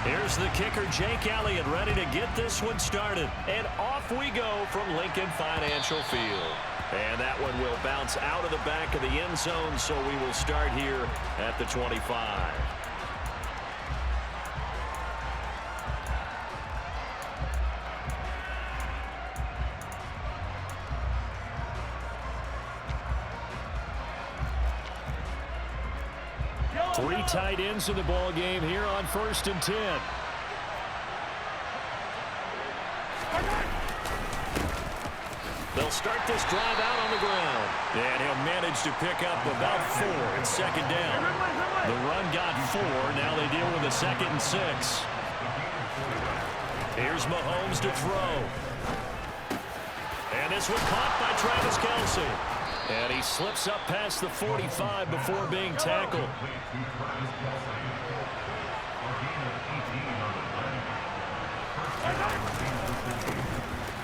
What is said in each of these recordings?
Here's the kicker, Jake Elliott, ready to get this one started. And off we go from Lincoln Financial Field. And that one will bounce out of the back of the end zone, so we will start here at the 25. Three tight ends in the ball game here on 1st and 10. They'll start this drive out on the ground. And he'll manage to pick up about 4 in 2nd down. The run got 4. Now they deal with a 2nd and 6. Here's Mahomes to throw. And this one caught by Travis Kelce. And he slips up past the 45 before being tackled.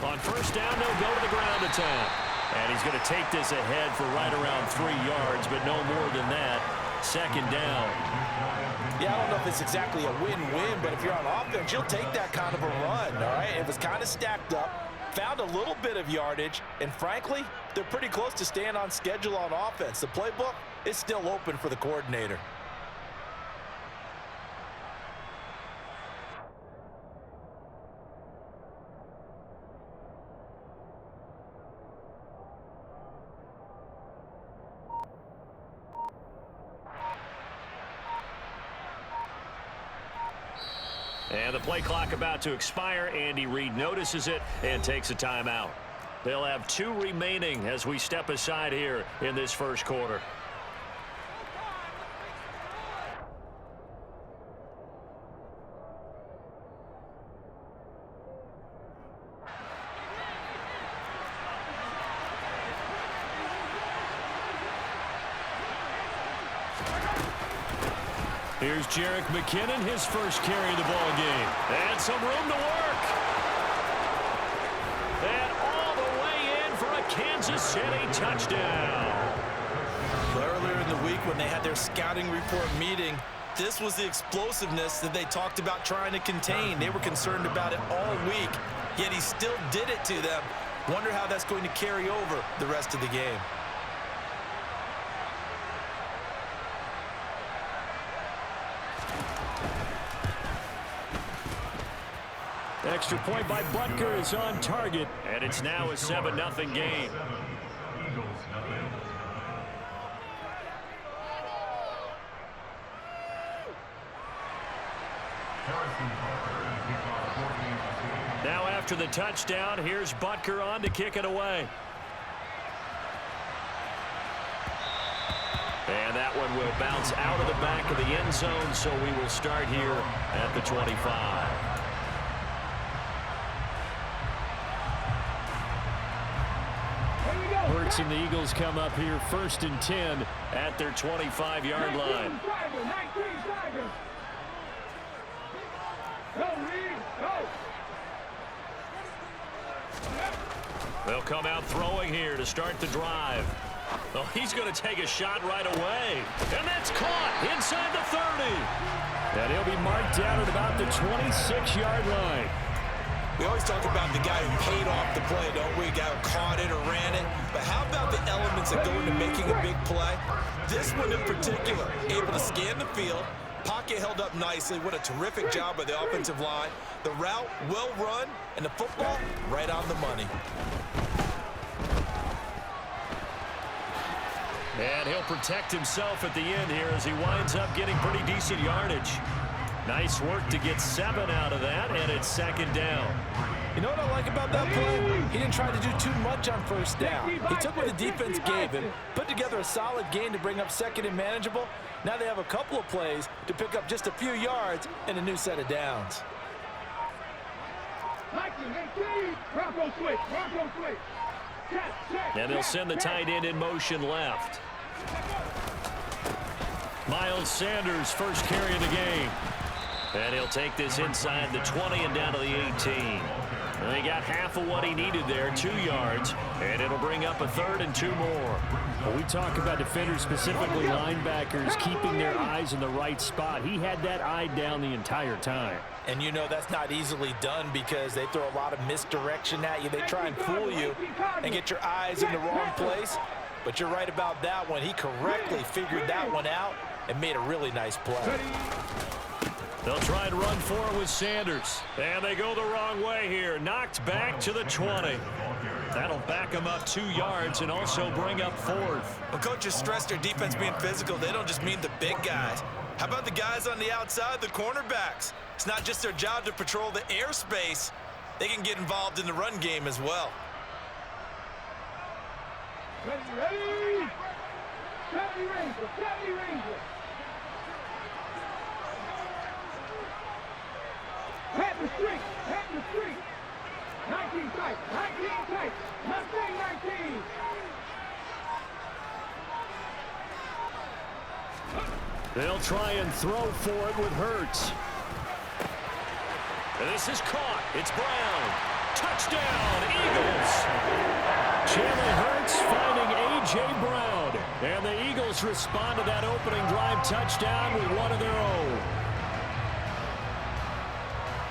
On 1st down, they'll go to the ground attack. And he's going to take this ahead for right around 3 yards, but no more than that. 2nd down. Yeah, I don't know if it's exactly a win-win, but if you're on offense, you'll take that kind of a run, all right? It was kind of stacked up. Found a little bit of yardage, and frankly, they're pretty close to staying on schedule on offense. The playbook is still open for the coordinator. And the play clock about to expire. Andy Reid notices it and takes a timeout. They'll have 2 remaining as we step aside here in this 1st quarter. Here's Jerick McKinnon, his first carry of the ball game. And some room to work. And all the way in for a Kansas City touchdown. Earlier in the week when they had their scouting report meeting, this was the explosiveness that they talked about trying to contain. They were concerned about it all week, yet he still did it to them. Wonder how that's going to carry over the rest of the game. Extra point by Butker is on target, and it's now a 7-0 game. Now after the touchdown, here's Butker on to kick it away. And that one will bounce out of the back of the end zone, so we will start here at the 25. Hurts and the Eagles come up here 1st and 10 at their 25-yard line. They'll come out throwing here to start the drive. Oh, he's going to take a shot right away. And that's caught inside the 30. And he'll be marked down at about the 26-yard line. We always talk about the guy who paid off the play, don't we? A guy who caught it or ran it. But how about the elements that go into making a big play? This one in particular, able to scan the field. Pocket held up nicely. What a terrific job by the offensive line. The route well run, and the football right on the money. And he'll protect himself at the end here as he winds up getting pretty decent yardage. Nice work to get 7 out of that, and it's 2nd down. You know what I like about that play? He didn't try to do too much on 1st down. He took what the defense gave him, put together a solid gain to bring up 2nd and manageable. Now they have a couple of plays to pick up just a few yards and a new set of downs. And they'll send the tight end in motion left. Miles Sanders, first carry of the game. And he'll take this inside the 20 and down to the 18. They got half of what he needed there, 2 yards, and it'll bring up a 3rd and 2 more. Well, we talk about defenders, specifically linebackers, keeping their eyes in the right spot. He had that eye down the entire time. And you know that's not easily done because they throw a lot of misdirection at you. They try and fool you and get your eyes in the wrong place. But you're right about that one. He correctly figured that one out and made a really nice play. They'll try and run for it with Sanders. And they go the wrong way here. Knocked back to the 20. That'll back them up 2 yards and also bring up 4th. When coaches stress their defense being physical, they don't just mean the big guys. How about the guys on the outside, the cornerbacks? It's not just their job to patrol the airspace. They can get involved in the run game as well. Ready? Chevy Ranger, Chevy Ranger. Head the street, head the street. 19 tight, 19 tight. Mustang 19. They'll try and throw for it with Hurts. And this is caught. It's Brown. Touchdown, Eagles. Jalen Hurts finding A.J. Brown. And the Eagles respond to that opening drive touchdown with one of their own.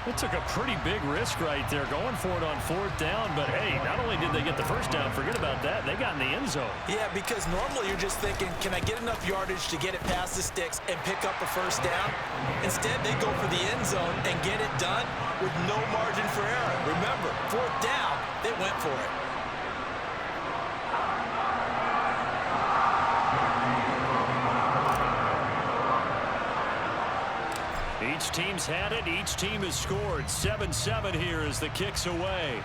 They took a pretty big risk right there going for it on 4th down. But, hey, not only did they get the first down, forget about that, they got in the end zone. Yeah, because normally you're just thinking, can I get enough yardage to get it past the sticks and pick up a first down? Instead, they go for the end zone and get it done with no margin for error. Remember, 4th down, they went for it. Each team's had it. Each team has scored. 7-7 here as the kick's away.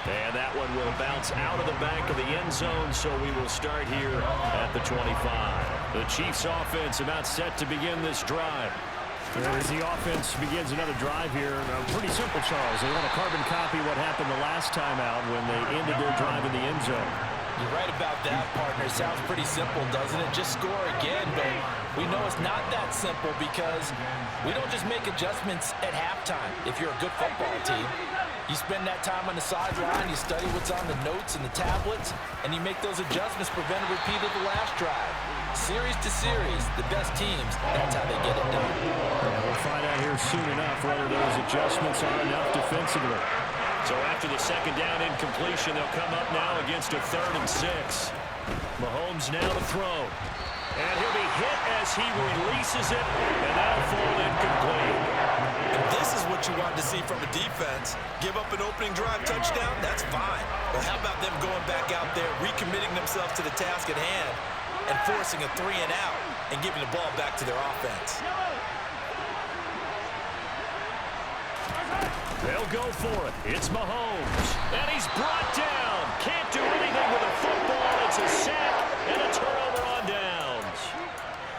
And that one will bounce out of the back of the end zone, so we will start here at the 25. The Chiefs offense about set to begin this drive. As the offense begins another drive here, pretty simple, Charles. They want to carbon copy what happened the last time out when they ended their drive in the end zone. You're right about that, partner. It sounds pretty simple, doesn't it? Just score again, but we know it's not that simple because we don't just make adjustments at halftime if you're a good football team. You spend that time on the sideline, you study what's on the notes and the tablets, and you make those adjustments, prevent a repeat of the last drive. Series to series, the best teams, that's how they get it done. We'll find out here soon enough whether those adjustments are enough defensively. So after the second down incompletion, they'll come up now against a 3rd and 6. Mahomes now to throw. And he'll be hit as he releases it, and that'll fall incomplete. And this is what you want to see from a defense. Give up an opening drive touchdown, that's fine. But how about them going back out there, recommitting themselves to the task at hand, and forcing a 3 and out, and giving the ball back to their offense? They'll go for it. It's Mahomes. And he's brought down. Can't do anything with a football. It's a sack and a turnover on downs.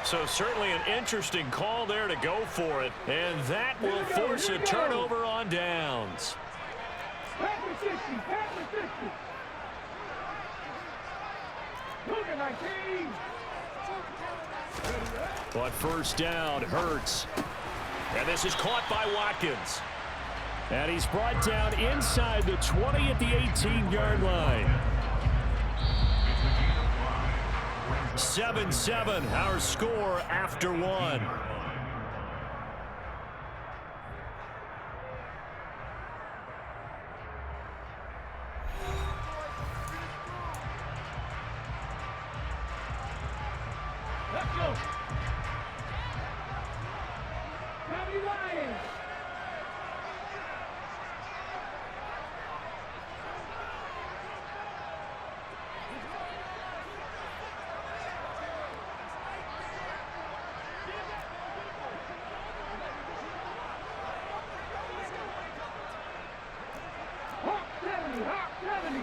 So certainly an interesting call there to go for it. And that will force a turnover on downs. Pass the 60, pass the 60. Look at 19. But first down, Hurts. And this is caught by Watkins. And he's brought down inside the 20 at the 18-yard line. 7-7, our score after one. Let's go. Tommy Ryan. Hawk 70, Hawk 70.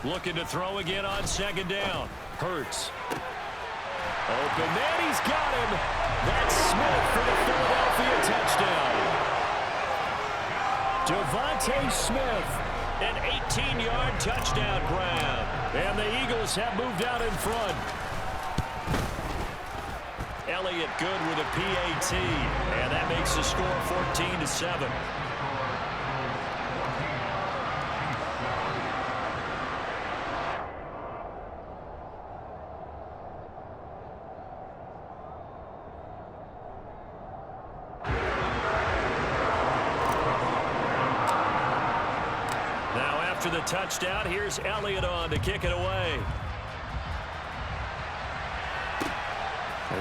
Looking to throw again on second down. Hurts. Open man, he's got him. That's Smith for the Philadelphia touchdown. Devontae Smith, an 18-yard touchdown grab. And the Eagles have moved out in front. Elliott good with a PAT. And that makes the score 14-7. Now after the touchdown, here's Elliott on to kick it away.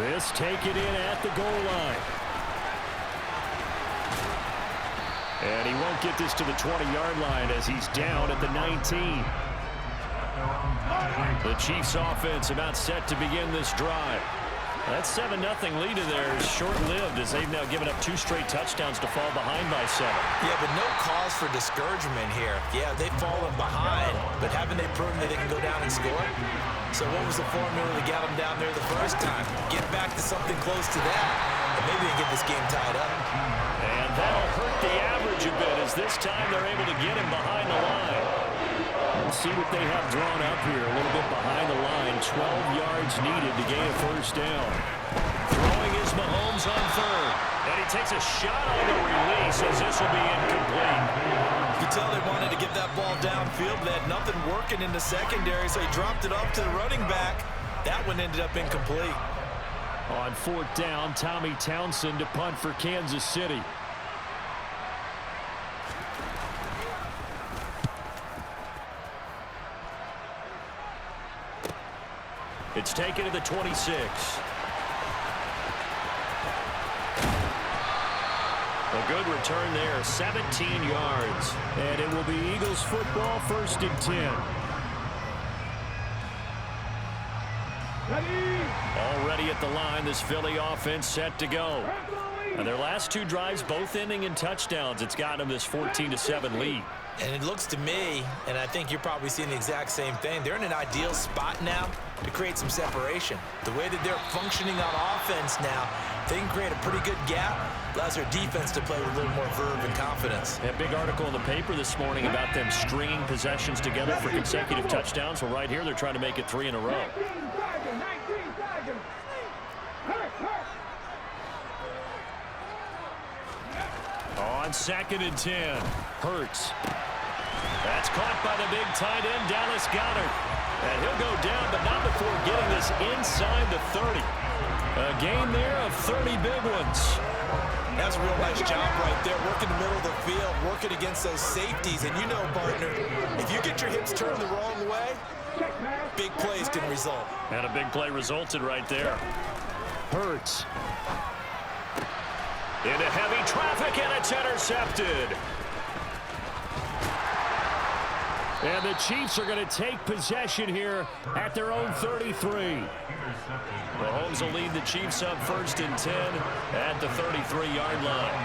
This take it in at the goal line. And he won't get this to the 20-yard line as he's down at the 19. The Chiefs offense about set to begin this drive. That 7-0 lead of theirs is short-lived as they've now given up 2 straight touchdowns to fall behind by 7. Yeah, but no cause for discouragement here. Yeah, they've fallen behind, but haven't they proven that they can go down and score? So what was the formula that got them down there the first time? Get back to something close to that, and maybe they get this game tied up. And that'll hurt the average a bit as this time they're able to get him behind the line. Let's see what they have drawn up here. A little bit behind the line. 12 yards needed to gain a first down. Throwing is Mahomes on third. And he takes a shot on the release as this will be incomplete. You can tell they wanted to get that ball downfield. They had nothing working in the secondary, so he dropped it off to the running back. That one ended up incomplete. On 4th down, Tommy Townsend to punt for Kansas City. It's taken to the 26. A good return there, 17 yards. And it will be Eagles football, 1st and 10. Already at the line, this Philly offense set to go. And their last 2 drives, both ending in touchdowns. It's got them this 14-7 lead. And it looks to me, and I think you're probably seeing the exact same thing, they're in an ideal spot now to create some separation. The way that they're functioning on offense now, they can create a pretty good gap, allows their defense to play with a little more verve and confidence. A big article in the paper this morning about them stringing possessions together for consecutive touchdowns. Well, right here, they're trying to make it 3 in a row. On 2nd and 10, Hurts. That's caught by the big tight end, Dallas Goedert. And he'll go down, but not before getting this inside the 30. A gain there of 30 big ones. That's a real nice job right there, working the middle of the field, working against those safeties. And you know, partner, if you get your hips turned the wrong way, big plays can result. And a big play resulted right there. Hurts. Into heavy traffic, and it's intercepted. And the Chiefs are going to take possession here at their own 33. Mahomes will lead the Chiefs up 1st and 10 at the 33-yard line.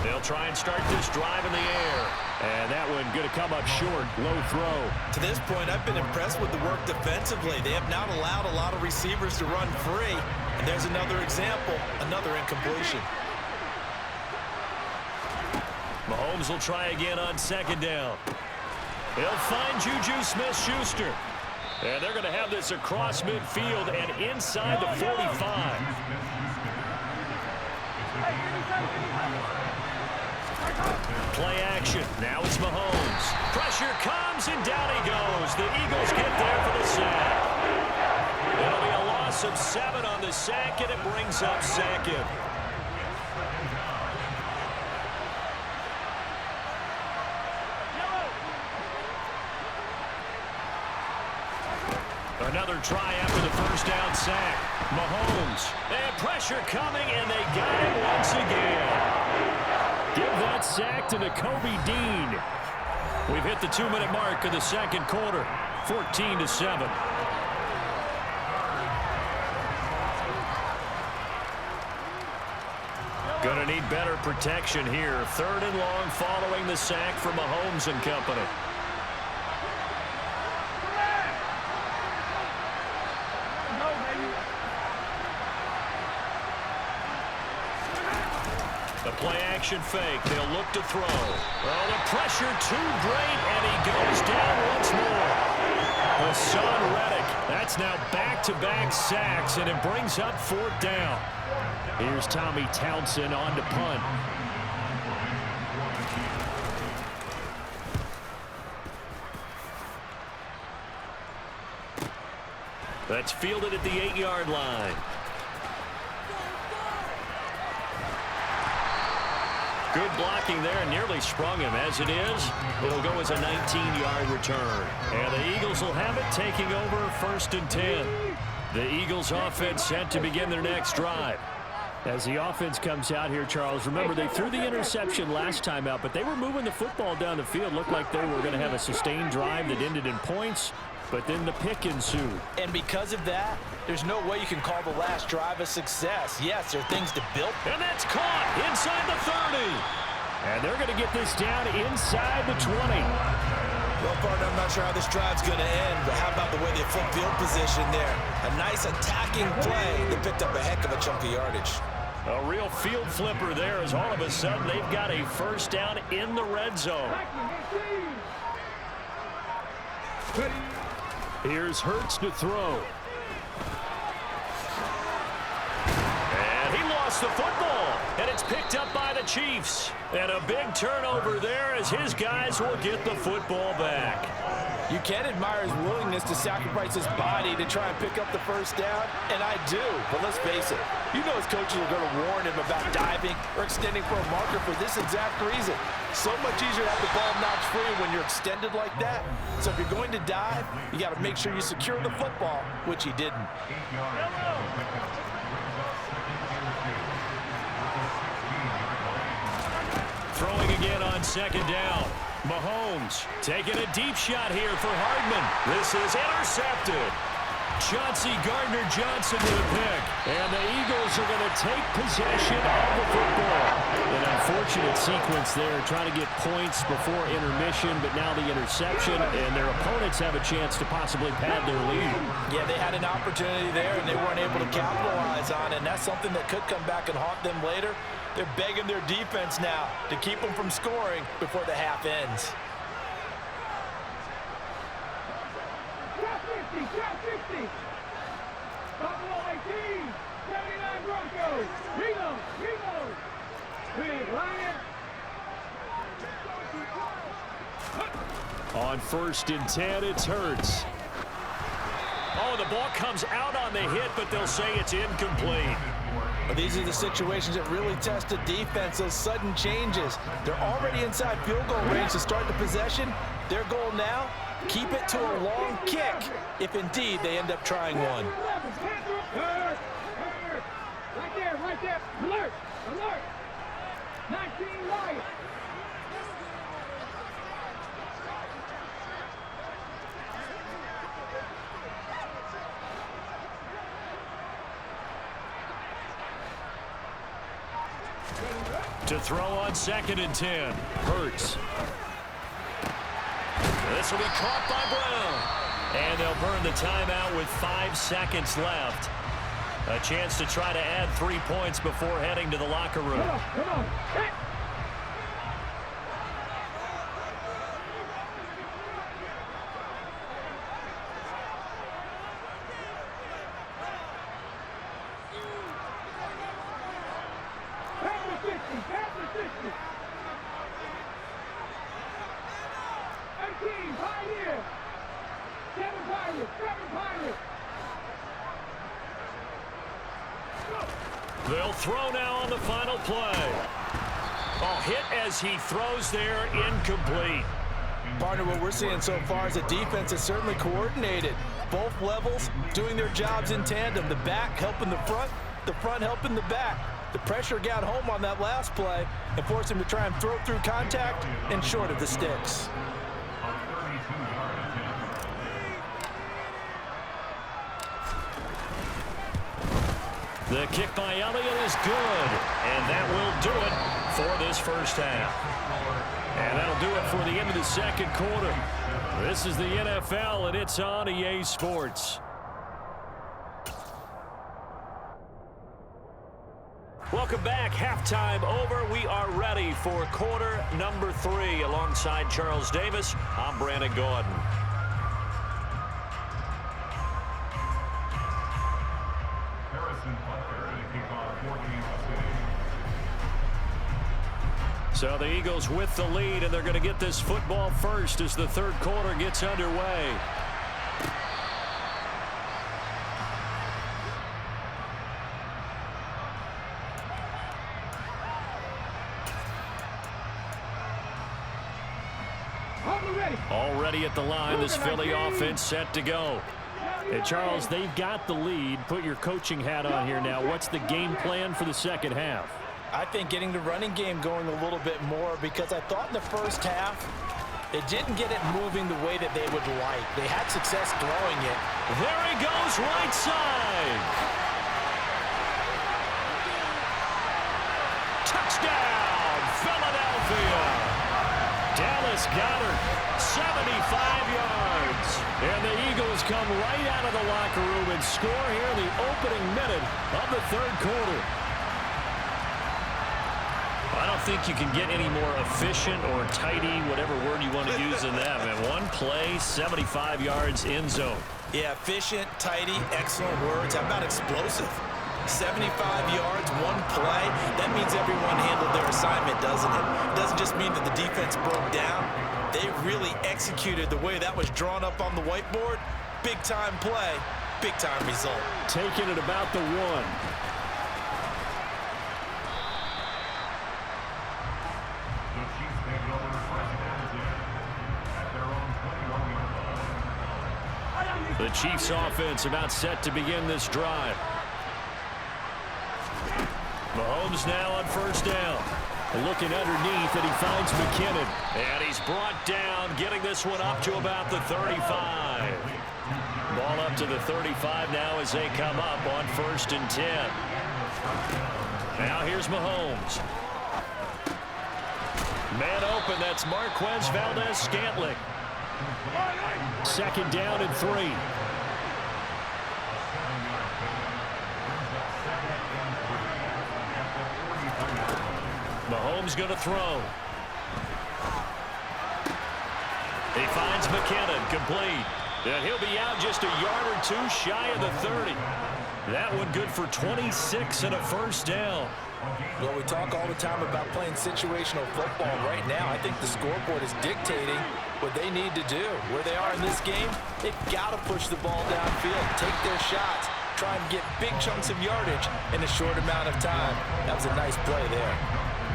They'll try and start this drive in the air. And that one going to come up short. Low throw. To this point, I've been impressed with the work defensively. They have not allowed a lot of receivers to run free. And there's another example, another incompletion. Mahomes will try again on 2nd down. He'll find Juju Smith-Schuster. And they're going to have this across midfield and inside the 45. Play action. Now it's Mahomes. Pressure comes, and down he goes. The Eagles get there for the sack. It'll be a loss of 7 on the sack, and it brings up 2nd. Another try after the 1st down sack. Mahomes. And pressure coming, and they got him once again. Give that sack to Nakobe Dean. We've hit the 2-minute mark of the 2nd quarter. 14-7. Gonna need better protection here. 3rd and long following the sack from Mahomes and company. The play-action fake. They'll look to throw. Well, the pressure too great, and he goes down once more. Hassan Reddick. That's now back-to-back sacks, and it brings up 4th down. Here's Tommy Townsend on to punt. That's fielded at the 8-yard line. Good blocking there, and nearly sprung him. As it is, it'll go as a 19-yard return. And the Eagles will have it, taking over 1st and 10. The Eagles offense set to begin their next drive. As the offense comes out here, Charles, remember they threw the interception last time out, but they were moving the football down the field. Looked like they were going to have a sustained drive that ended in points, but then the pick ensued. And because of that, there's no way you can call the last drive a success. Yes, there are things to build. And that's caught inside the 30. And they're going to get this down inside the 20. Well, partner, I'm not sure how this drive's going to end, but how about the way they flip field position there? A nice attacking play that picked up a heck of a chunk of yardage. A real field flipper there, as all of a sudden they've got a 1st down in the red zone. Here's Hurts to throw. And he lost the football, and it's picked up by the Chiefs. And a big turnover there as his guys will get the football back. You can admire his willingness to sacrifice his body to try and pick up the 1st down, and I do. But let's face it, you know his coaches are going to warn him about diving or extending for a marker for this exact reason. So much easier to have the ball knocked free when you're extended like that. So if you're going to dive, you got to make sure you secure the football, which he didn't. Throwing again on 2nd down. Mahomes taking a deep shot here for Hardman. This is intercepted. Chauncey Gardner-Johnson with a pick. And the Eagles are going to take possession of the football. An unfortunate sequence there, trying to get points before intermission, but now the interception, and their opponents have a chance to possibly pad their lead. Yeah, they had an opportunity there, and they weren't able to capitalize on it, and that's something that could come back and haunt them later. They're begging their defense now to keep them from scoring before the half ends. Shot 50, shot 50. Buffalo 18, 79 Broncos. Reload. Big Lion. On 1st and 10, it's Hurts. Oh, the ball comes out on the hit, but they'll say it's incomplete. But these are the situations that really test a defense, those sudden changes. They're already inside field goal range to start the possession. Their goal now, keep it to a long kick, if indeed they end up trying one. Right there. Alert. 19 Lions. To throw on 2nd and 10. Hurts. This will be caught by Brown. And they'll burn the timeout with 5 seconds left. A chance to try to add 3 points before heading to the locker room. Come on. They'll throw now on the final play. Hit as he throws there, incomplete. Partner, what we're seeing so far is a defense that's certainly coordinated. Both levels doing their jobs in tandem. The back helping the front helping the back. The pressure got home on that last play and forced him to try and throw through contact and short of the sticks. The kick by Elliott is good, and that will do it for this 1st half. And that'll do it for the end of the 2nd quarter. This is the NFL, and it's on EA Sports. Welcome back. Halftime over. We are ready for quarter number 3. Alongside Charles Davis, I'm Brandon Gaudin. So the Eagles with the lead, and they're going to get this football first as the third quarter gets underway. Already at the line, this Philly offense set to go. And Charles, they've got the lead. Put your coaching hat on here now. What's the game plan for the second half? I think getting the running game going a little bit more, because I thought in the first half they didn't get it moving the way that they would like. They had success throwing it. There he goes, right side. Touchdown, Philadelphia. Dallas Goedert, 75 yards. And the Eagles come right out of the locker room and score here in the opening minute of the third quarter. I don't think you can get any more efficient or tidy, whatever word you want to use in that. Man, one play, 75 yards, end zone. Yeah, efficient, tidy, excellent words. How about explosive? 75 yards, one play. That means everyone handled their assignment, doesn't it? It doesn't just mean that the defense broke down. They really executed the way that was drawn up on the whiteboard. Big-time play, big-time result. Taking it about the one. The Chiefs offense about set to begin this drive. Mahomes now on first down. Looking underneath, and he finds McKinnon. And he's brought down, getting this one up to about the 35. Ball up to the 35 now as they come up on 1st and 10. Now here's Mahomes. Man open, that's Marquez Valdez-Scantling. 2nd down and 3. Mahomes going to throw. He finds McKinnon, complete. And he'll be out just a yard or two shy of the 30. That one good for 26 and a first down. Well, we talk all the time about playing situational football. Right now, I think the scoreboard is dictating what they need to do. Where they are in this game, they've got to push the ball downfield, take their shots, try and get big chunks of yardage in a short amount of time. That was a nice play there.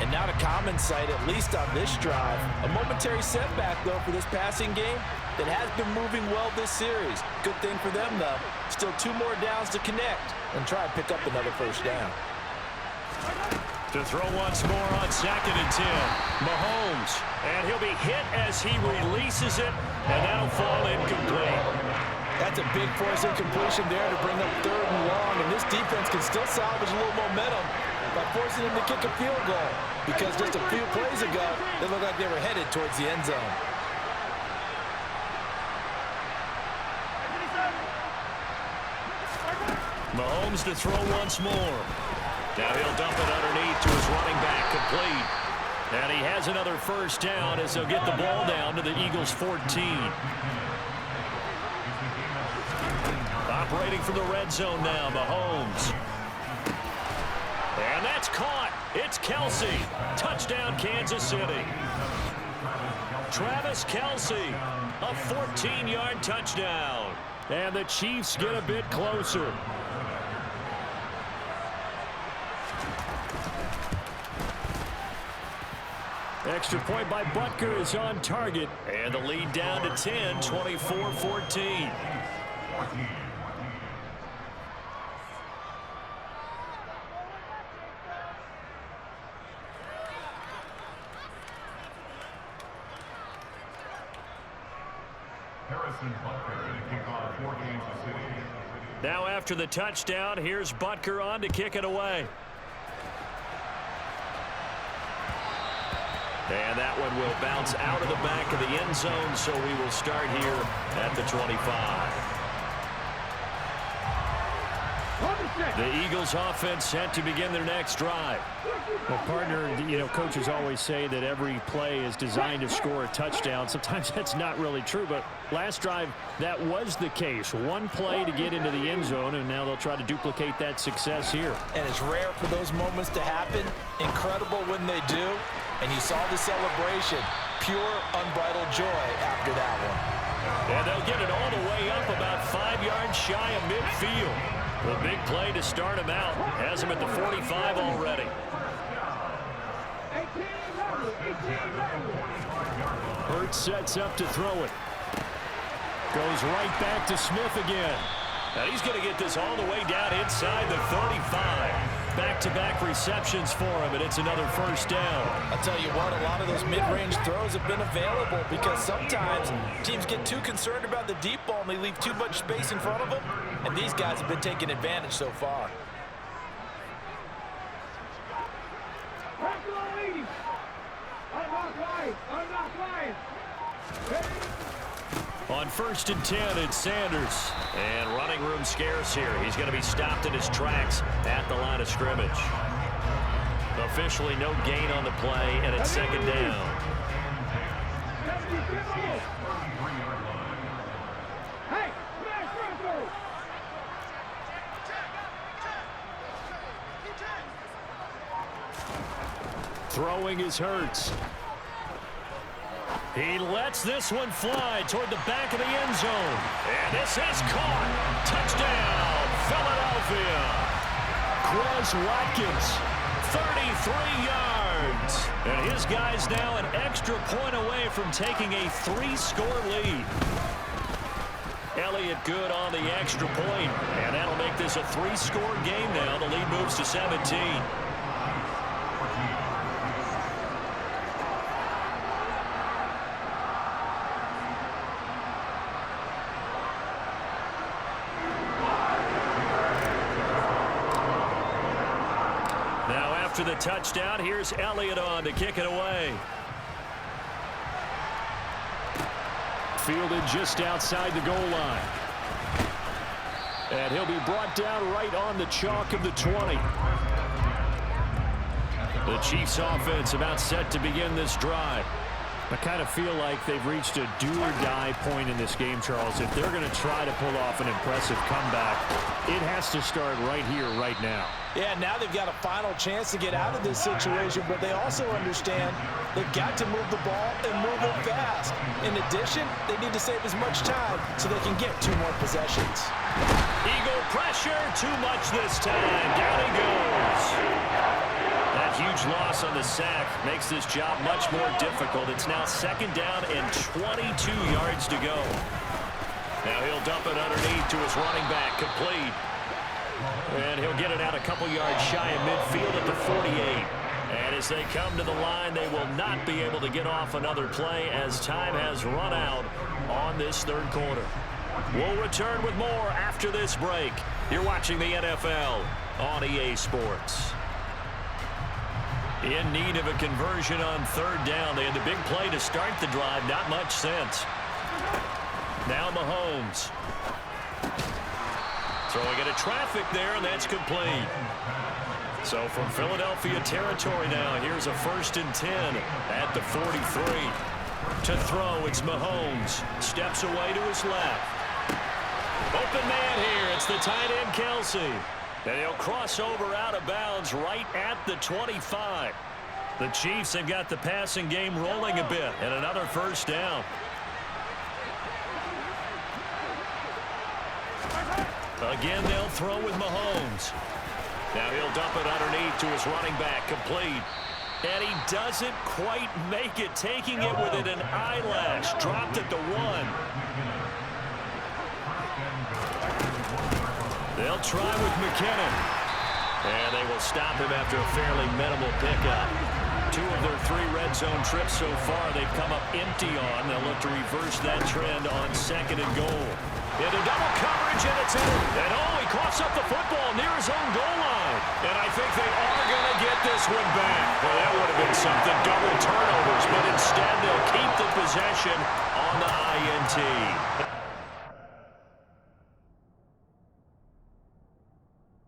And now to common sight, at least on this drive. A momentary setback, though, for this passing game that has been moving well this series. Good thing for them, though. Still 2 more downs to connect and try and pick up another first down. To throw once more on 2nd and 10. Mahomes. And he'll be hit as he releases it, and that'll fall incomplete. That's a big force incompletion there to bring up 3rd and long, and this defense can still salvage a little momentum by forcing him to kick a field goal, because just a few plays ago, they looked like they were headed towards the end zone. Mahomes to throw once more. Now he'll dump it underneath to his running back, complete. And he has another first down as they'll get the ball down to the Eagles' 14. Operating from the red zone now, Mahomes. And that's caught. It's Kelsey. Touchdown, Kansas City. Travis Kelsey, a 14-yard touchdown. And the Chiefs get a bit closer. Extra point by Butker is on target. And the lead down to 10, 24-14. Now after the touchdown, here's Butker on to kick it away. And that one will bounce out of the back of the end zone, so we will start here at the 25. The Eagles offense set to begin their next drive. Well, partner, you know, coaches always say that every play is designed to score a touchdown. Sometimes that's not really true, but last drive, that was the case. One play to get into the end zone, and now they'll try to duplicate that success here. And it's rare for those moments to happen. Incredible when they do. And you saw the celebration. Pure, unbridled joy after that one. And they'll get it all the way up about 5 yards shy of midfield. The big play to start him out. Has him at the 45 already. 18 level, 18 level. Hurts sets up to throw it. Goes right back to Smith again. And he's going to get this all the way down inside the 35. Back-to-back receptions for him, and it's another first down. I'll tell you what, a lot of those mid-range throws have been available because sometimes teams get too concerned about the deep ball and they leave too much space in front of them, and these guys have been taking advantage so far. On 1st and 10, it's Sanders. And running room scarce here. He's going to be stopped in his tracks at the line of scrimmage. Officially no gain on the play, and it's second down. Throwing is Hurts. He lets this one fly toward the back of the end zone. And this is caught. Touchdown, Philadelphia. Quez Watkins, 33 yards. and his guy's now an extra point away from taking a 3-score lead. Elliott good on the extra point, and that'll make this a 3-score game now. The lead moves to 17. After the touchdown, here's Elliott on to kick it away. Fielded just outside the goal line. And he'll be brought down right on the chalk of the 20. The Chiefs offense about set to begin this drive. I kind of feel like they've reached a do-or-die point in this game, Charles. If they're going to try to pull off an impressive comeback, it has to start right here, right now. Yeah, now they've got a final chance to get out of this situation, but they also understand they've got to move the ball and move it fast. In addition, they need to save as much time so they can get 2 more possessions. Eagle pressure, too much this time. Down he goes. That huge loss on the sack makes this job much more difficult. It's now 2nd down and 22 yards to go. Now he'll dump it underneath to his running back, complete. And he'll get it out a couple yards shy of midfield at the 48. And as they come to the line, they will not be able to get off another play as time has run out on this 3rd quarter. We'll return with more after this break. You're watching the NFL on EA Sports. In need of a conversion on 3rd down. They had the big play to start the drive. Not much sense. Now Mahomes. Throwing into traffic there, and that's complete. So from Philadelphia territory now, here's a 1st and 10 at the 43. To throw, it's Mahomes. Steps away to his left. Open man here. It's the tight end, Kelsey. And he'll cross over out of bounds right at the 25. The Chiefs have got the passing game rolling a bit, and another 1st down. Again, they'll throw with Mahomes. Now he'll dump it underneath to his running back, complete. And he doesn't quite make it, taking it within an eyelash. Dropped at the 1. They'll try with McKinnon. And they will stop him after a fairly minimal pickup. 2 of their 3 red zone trips so far they've come up empty on. They'll look to reverse that trend on 2nd and goal. Into double coverage, and it's in. And he coughs up the football near his own goal line. And I think they are going to get this one back. Well, that would have been something. Double turnovers, but instead they'll keep the possession on the INT.